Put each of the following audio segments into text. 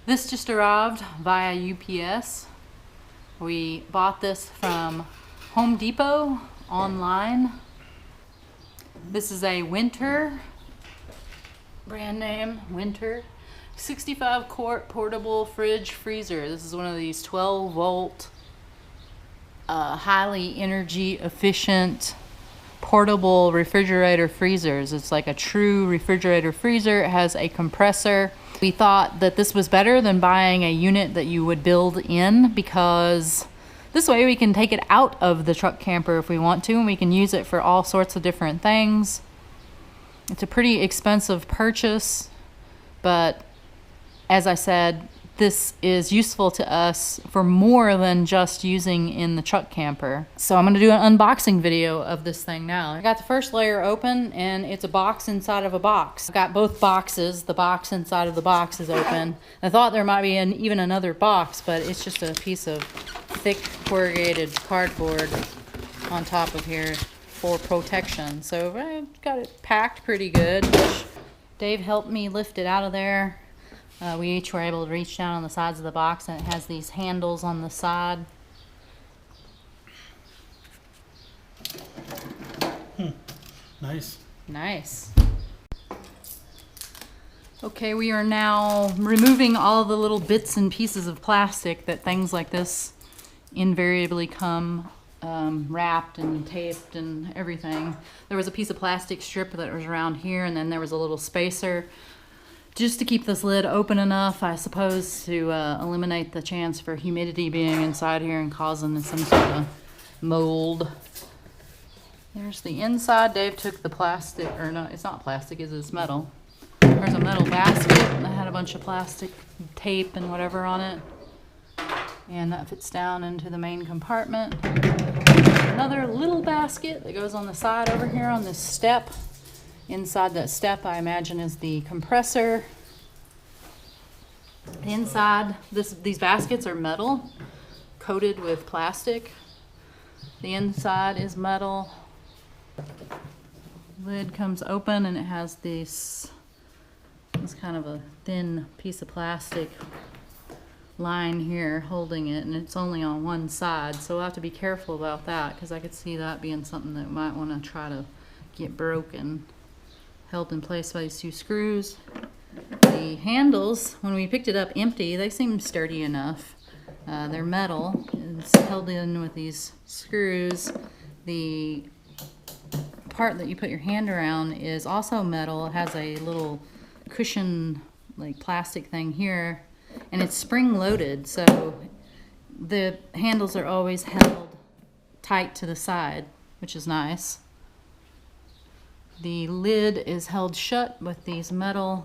This just arrived via UPS. We bought this from Home Depot online. This is a Whynter, brand name, Whynter. 65 quart portable fridge freezer. This is one of these 12 volt, highly energy efficient portable refrigerator freezers. It's like a true refrigerator freezer. It has a compressor. We thought that this was better than buying a unit that you would build in, because this way we can take it out of the truck camper if we want to, and we can use it for all sorts of different things. It's a pretty expensive purchase, but as I said, this is useful to us for more than just using in the truck camper. So I'm going to do an unboxing video of this thing now. I got the first layer open, and it's a box inside of a box. I've got both boxes. The box inside of the box is open. I thought there might be even another box, but it's just a piece of thick corrugated cardboard on top of here for protection. So I got it packed pretty good. Dave helped me lift it out of there. We each were able to reach down on the sides of the box, and it has these handles on the side. Nice. Nice. Okay, we are now removing all the little bits and pieces of plastic that things like this invariably come wrapped and taped and everything. There was a piece of plastic strip that was around here, and then there was a little spacer just to keep this lid open enough, I suppose, to eliminate the chance for humidity being inside here and causing some sort of mold. There's the inside. Dave took the plastic, or no, it's not plastic, it's metal. There's a metal basket that had a bunch of plastic tape and whatever on it. And that fits down into the main compartment. Another little basket that goes on the side over here on this step. Inside that step, I imagine, is the compressor. Inside, these baskets are metal, coated with plastic. The inside is metal. Lid comes open, and it has this kind of a thin piece of plastic line here holding it, and it's only on one side, so we'll have to be careful about that, because I could see that being something that we might want to try to get broken. Held in place by these two screws. The handles, when we picked it up empty, they seem sturdy enough. They're metal. It's held in with these screws. The part that you put your hand around is also metal. It has a little cushion, like plastic thing here, and it's spring loaded, so the handles are always held tight to the side, which is nice. The lid is held shut with these metal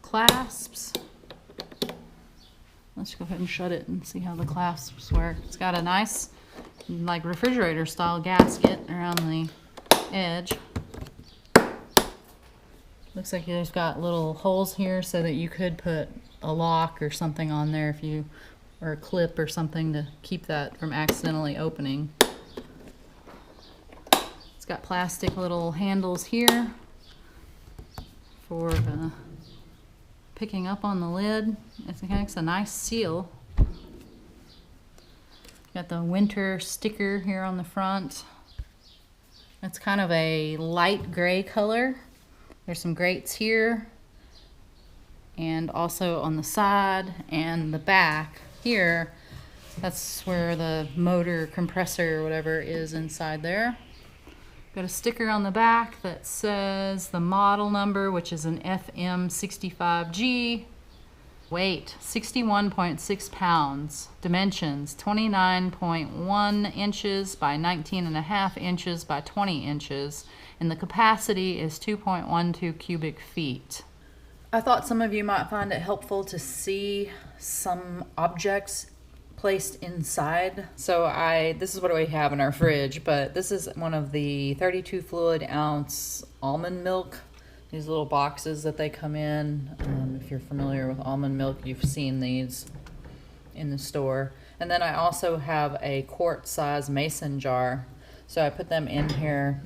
clasps. Let's go ahead and shut it and see how the clasps work. It's got a nice, like, refrigerator style gasket around the edge. Looks like there's got little holes here so that you could put a lock or something on there if you, or a clip or something to keep that from accidentally opening. Got plastic little handles here for picking up on the lid. It's a nice seal. Got the Whynter sticker here on the front. It's kind of a light gray color. There's some grates here, and also on the side and the back here. That's where the motor compressor or whatever is inside there. Got a sticker on the back that says the model number, which is an FM65G. Weight, 61.6 pounds. Dimensions, 29.1 inches by 19.5 inches by 20 inches. And the capacity is 2.12 cubic feet. I thought some of you might find it helpful to see some objects placed inside. So this is what we have in our fridge, but this is one of the 32 fluid ounce almond milk, these little boxes that they come in. If you're familiar with almond milk, you've seen these in the store. And then I also have a quart size mason jar, so I put them in here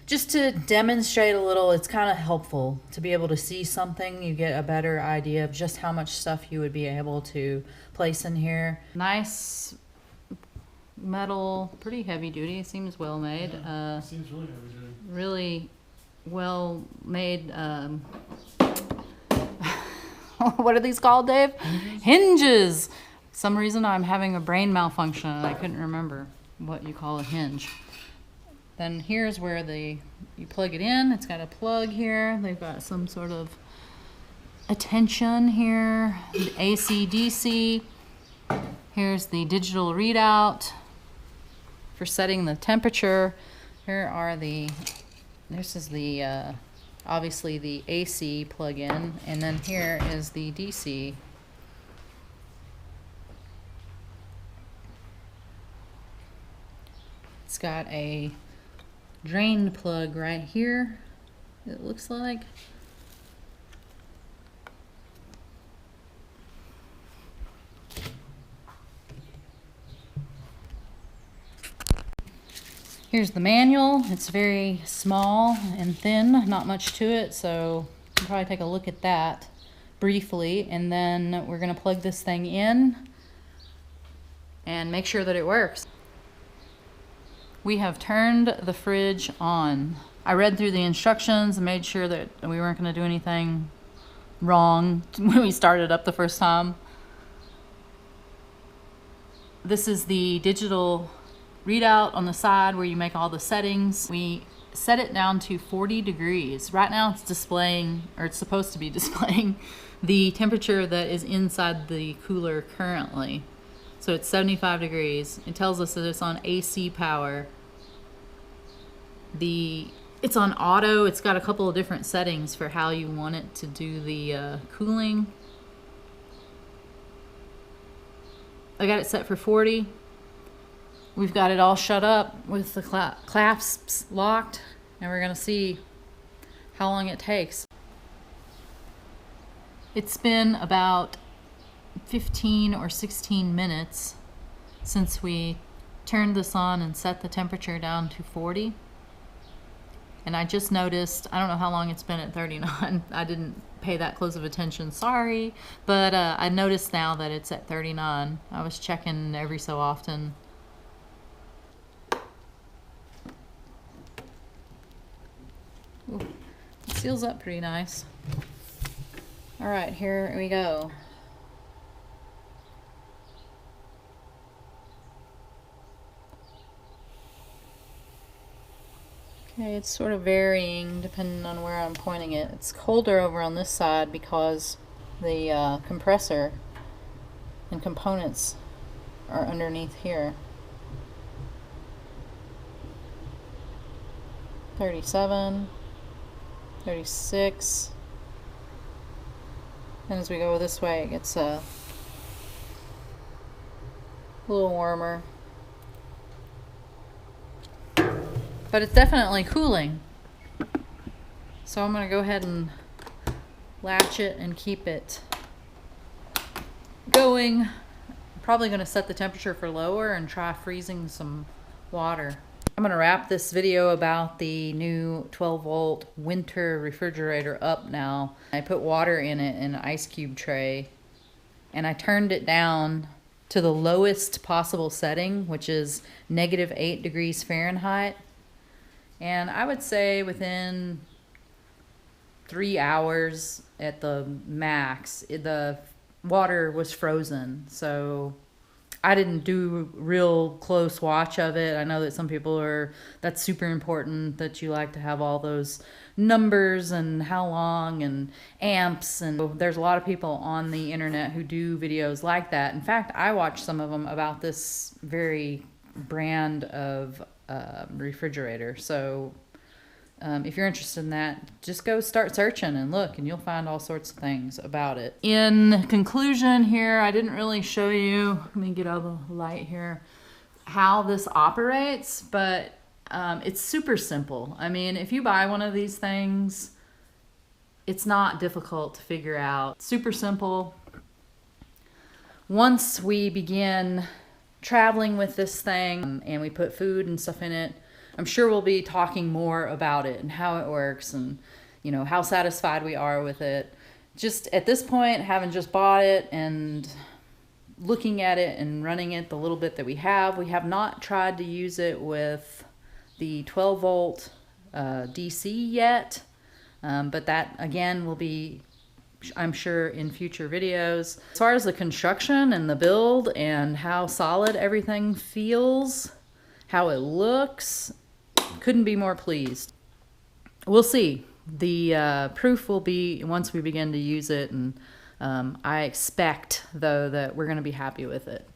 Just to demonstrate a little, it's kind of helpful to be able to see something. You get a better idea of just how much stuff you would be able to place in here. Nice metal, pretty heavy duty. It seems well made. Yeah, seems really heavy duty. Really well made. What are these called, Dave? Hinges? Hinges. For some reason I'm having a brain malfunction and I couldn't remember what you call a hinge. Then here's where you plug it in. It's got a plug here. They've got some sort of attention here. The AC, DC. Here's the digital readout for setting the temperature. This is the obviously the AC plug-in, and then here is the DC. It's got a drain plug right here, it looks like. Here's the manual. It's very small and thin, not much to it, so we'll probably take a look at that briefly, and then we're gonna plug this thing in and make sure that it works. We have turned the fridge on. I read through the instructions and made sure that we weren't gonna do anything wrong when we started up the first time. This is the digital readout on the side where you make all the settings. We set it down to 40 degrees. Right now it's displaying, or it's supposed to be displaying, the temperature that is inside the cooler currently. So it's 75 degrees. It tells us that it's on AC power. It's on auto. It's got a couple of different settings for how you want it to do the cooling. I got it set for 40. We've got it all shut up with the clasps locked, and we're gonna see how long it takes. It's been about 15 or 16 minutes since we turned this on and set the temperature down to 40. And I just noticed, I don't know how long it's been at 39. I didn't pay that close of attention, sorry. But I noticed now that it's at 39. I was checking every so often. Ooh, it seals up pretty nice. All right, here we go. Okay, it's sort of varying depending on where I'm pointing it. It's colder over on this side because the compressor and components are underneath here. 37, 36, and as we go this way it gets a little warmer. But it's definitely cooling. So I'm gonna go ahead and latch it and keep it going. I'm probably gonna set the temperature for lower and try freezing some water. I'm gonna wrap this video about the new 12-volt Whynter refrigerator up now. I put water in it in an ice cube tray, and I turned it down to the lowest possible setting, which is -8 degrees Fahrenheit. And I would say within 3 hours at the max, the water was frozen. So I didn't do real close watch of it. I know that some people that's super important, that you like to have all those numbers and how long and amps. And there's a lot of people on the internet who do videos like that. In fact, I watched some of them about this very brand of refrigerator. So if you're interested in that, just go start searching and look, and you'll find all sorts of things about it. In conclusion here, I didn't really show you, let me get out the light here, how this operates, but it's super simple. I mean, if you buy one of these things, it's not difficult to figure out. Super simple. Once we begin traveling with this thing and we put food and stuff in it, I'm sure we'll be talking more about it and how it works and, you know, how satisfied we are with it. Just at this point, having just bought it and looking at it and running it the little bit that we have not tried to use it with the 12 volt DC yet. But that again will be, I'm sure, in future videos. As far as the construction and the build and how solid everything feels, how it looks, couldn't be more pleased. We'll see. The proof will be once we begin to use it, and I expect though that we're going to be happy with it.